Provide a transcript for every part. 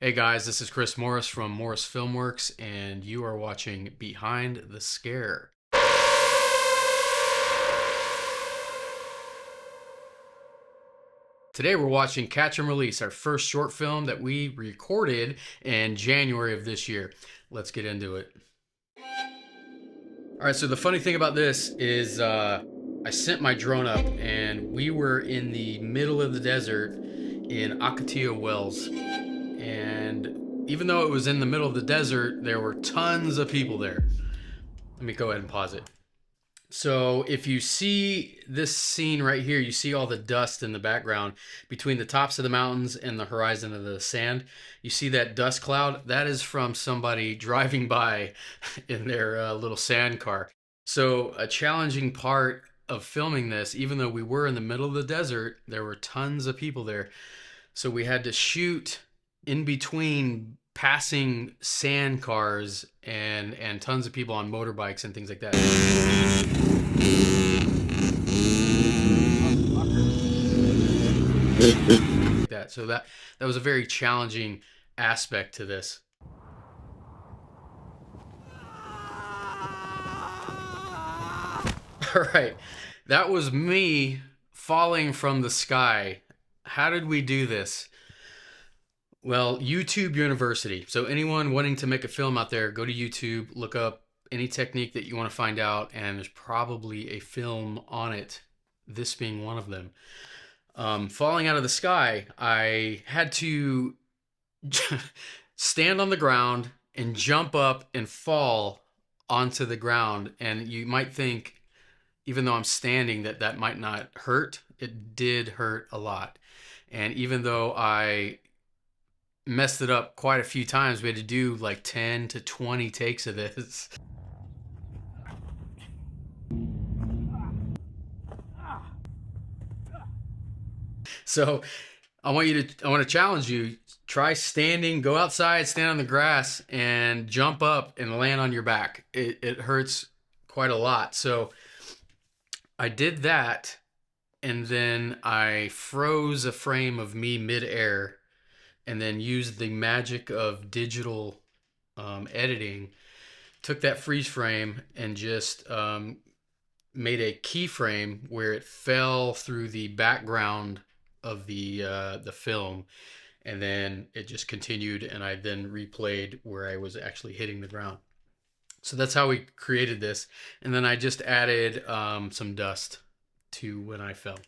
Hey guys, this is Chris Morris from Morris Filmworks, and you are watching Behind the Scare. Today we're watching Catch and Release, our first short film that we recorded in January of this year. Let's get into it. All right, so the funny thing about this is I sent my drone up and we were in the middle of the desert in Ocotillo Wells. And even though it was in the middle of the desert, there were tons of people there. Let me go ahead and pause it. So if you see this scene right here, you see all the dust in the background between the tops of the mountains and the horizon of the sand. You see that dust cloud? That is from somebody driving by in their little sand car. So a challenging part of filming this, even though we were in the middle of the desert, there were tons of people there. So we had to shoot in between passing sand cars and tons of people on motorbikes and things like that. So that was a very challenging aspect to this. All right, that was me falling from the sky. How did we do this? Well, YouTube University. So anyone wanting to make a film out there, go to YouTube, look up any technique that you want to find out, and there's probably a film on it, this being one of them. Falling out of the sky, I had to stand on the ground and jump up and fall onto the ground. And you might think, even though I'm standing, that might not hurt. It did hurt a lot. And even though I messed it up quite a few times, we had to do like 10 to 20 takes of this. So I want to challenge you. Try standing, go outside, stand on the grass, and jump up and land on your back. It hurts quite a lot. So I did that, and then I froze a frame of me midair, and then used the magic of digital editing. Took that freeze frame and just made a keyframe where it fell through the background of the film, and then it just continued, and I then replayed where I was actually hitting the ground. So that's how we created this, and then I just added some dust to when I fell.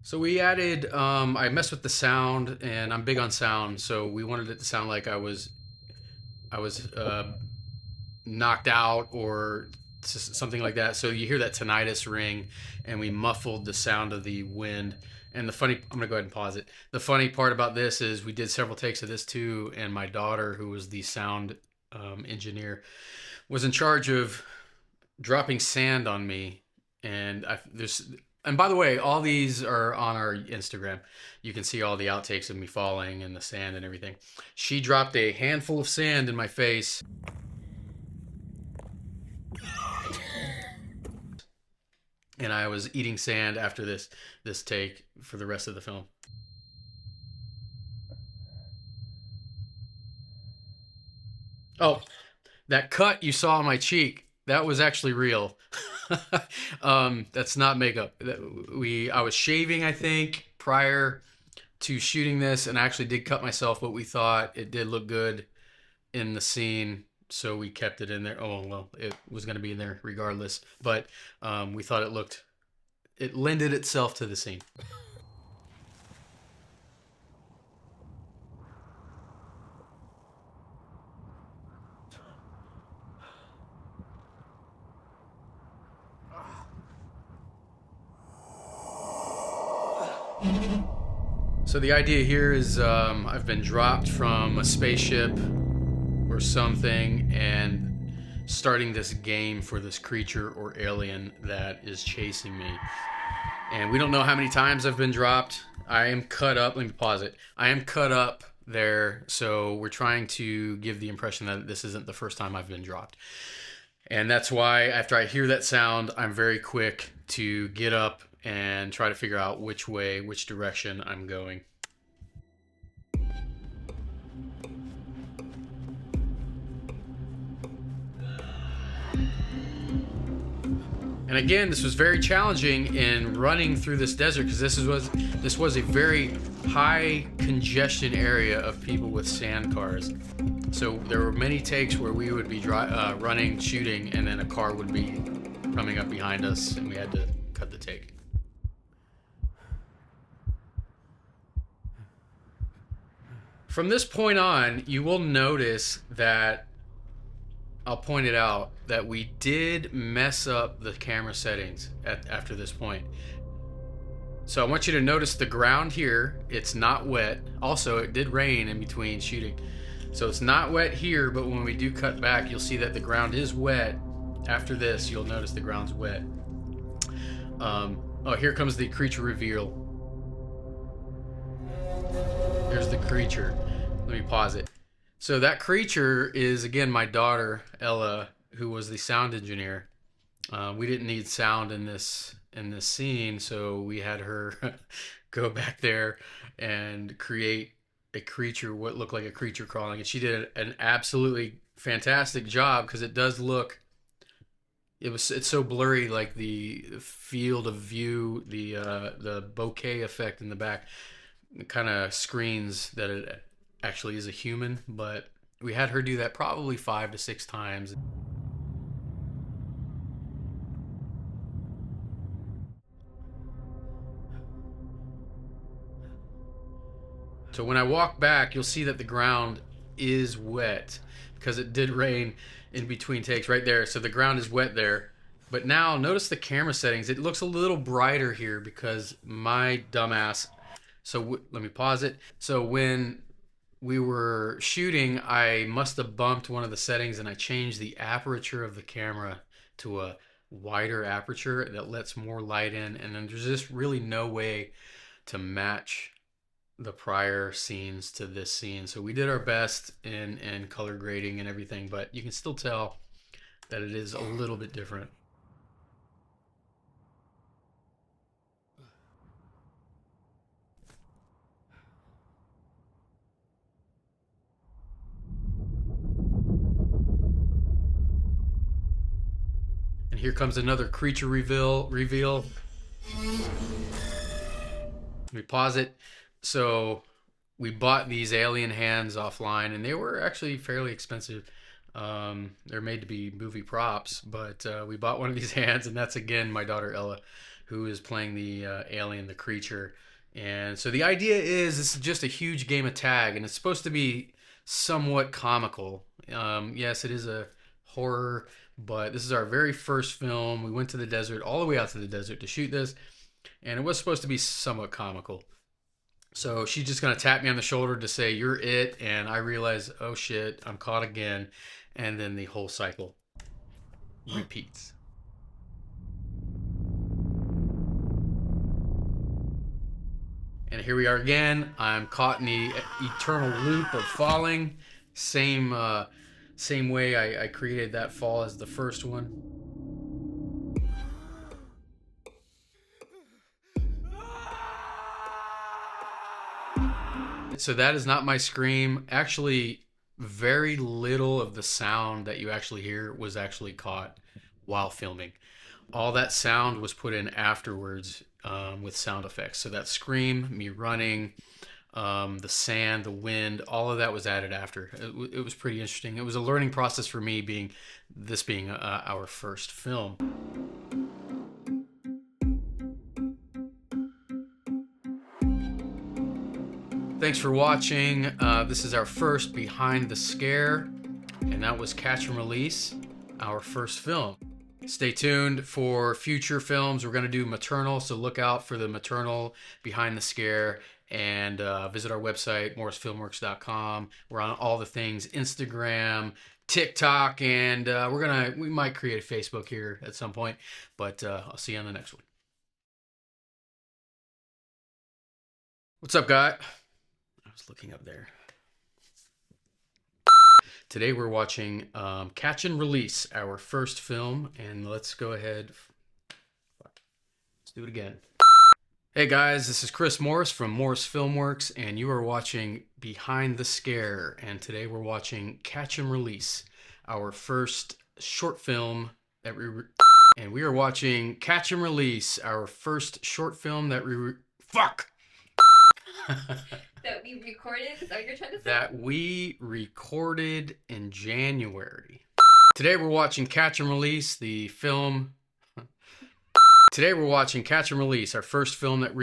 So we added, I messed with the sound, and I'm big on sound, so we wanted it to sound like I was knocked out or something like that. So you hear that tinnitus ring, and we muffled the sound of the wind. And I'm gonna go ahead and pause it. The funny part about this is we did several takes of this too, and my daughter, who was the sound engineer, was in charge of dropping sand on me. And by the way, all these are on our Instagram. You can see all the outtakes of me falling and the sand and everything. She dropped a handful of sand in my face. And I was eating sand after this take for the rest of the film. Oh, that cut you saw on my cheek, that was actually real. That's not makeup. I was shaving, I think, prior to shooting this, and I actually did cut myself, but we thought it did look good in the scene, so we kept it in there. Oh well, it was going to be in there regardless, but we thought it lended itself to the scene. So the idea here is I've been dropped from a spaceship or something and starting this game for this creature or alien that is chasing me. And we don't know how many times I've been dropped. I am cut up. Let me pause it. I am cut up there, so we're trying to give the impression that this isn't the first time I've been dropped. And that's why after I hear that sound, I'm very quick to get up and try to figure out which way, which direction I'm going. And again, this was very challenging in running through this desert because this was a very high congestion area of people with sand cars. So there were many takes where we would be running, shooting, and then a car would be coming up behind us, and we had to cut the take. From this point on, you will notice that I'll point it out that we did mess up the camera settings after this point. So I want you to notice the ground here. It's not wet. Also, it did rain in between shooting. So it's not wet here, but when we do cut back, you'll see that the ground is wet. After this, you'll notice the ground's wet. Oh, here comes the creature reveal. Here's the creature. Let me pause it. So that creature is, again, my daughter, Ella, who was the sound engineer. We didn't need sound in this scene, so we had her go back there and create a creature, what looked like a creature crawling. And she did an absolutely fantastic job because it does look, it's so blurry, like the field of view, the bokeh effect in the back kind of screens that it actually is a human, but we had her do that probably 5 to 6 times. So when I walk back, you'll see that the ground is wet because it did rain in between takes right there. So the ground is wet there. But now notice the camera settings. It looks a little brighter here because my dumbass. So let me pause it. So when we were shooting, I must have bumped one of the settings and I changed the aperture of the camera to a wider aperture that lets more light in. And then there's just really no way to match the prior scenes to this scene. So we did our best in color grading and everything, but you can still tell that it is a little bit different. And here comes another creature reveal. Let me pause it. So we bought these alien hands offline, and they were actually fairly expensive. They're made to be movie props, but we bought one of these hands, and that's again my daughter Ella, who is playing the alien, the creature. And so the idea is this is just a huge game of tag, and it's supposed to be somewhat comical. Yes, it is a horror, but this is our very first film. We went to the desert, all the way out to the desert to shoot this, and it was supposed to be somewhat comical. So she's just gonna tap me on the shoulder to say, "You're it," and I realize, oh shit, I'm caught again, and then the whole cycle repeats. And here we are again. I'm caught in the eternal loop of falling. Same way I created that fall as the first one. So that is not my scream. Actually, very little of the sound that you actually hear was actually caught while filming. All that sound was put in afterwards with sound effects. So that scream, me running, the sand, the wind, all of that was added after. It was pretty interesting. It was a learning process for me, being our first film. Thanks for watching. This is our first Behind the Scare, and that was Catch and Release, our first film. Stay tuned for future films. We're going to do Maternal, so look out for the Maternal Behind the Scare, and visit our website, morrisfilmworks.com. We're on all the things, Instagram, TikTok, and we might create a Facebook here at some point, but I'll see you on the next one. What's up, guy? I was looking up there. Today we're watching Catch and Release, our first film, and let's go ahead. Let's do it again. Hey guys, this is Chris Morris from Morris Filmworks, and you are watching Behind the Scare. And today we're watching Catch and Release, our first short film that we are watching Catch and Release, our first short film that That we recorded? Is that what you're trying to say? That we recorded in January. Today we're watching Catch and Release, the film. Today we're watching Catch and Release, our first film that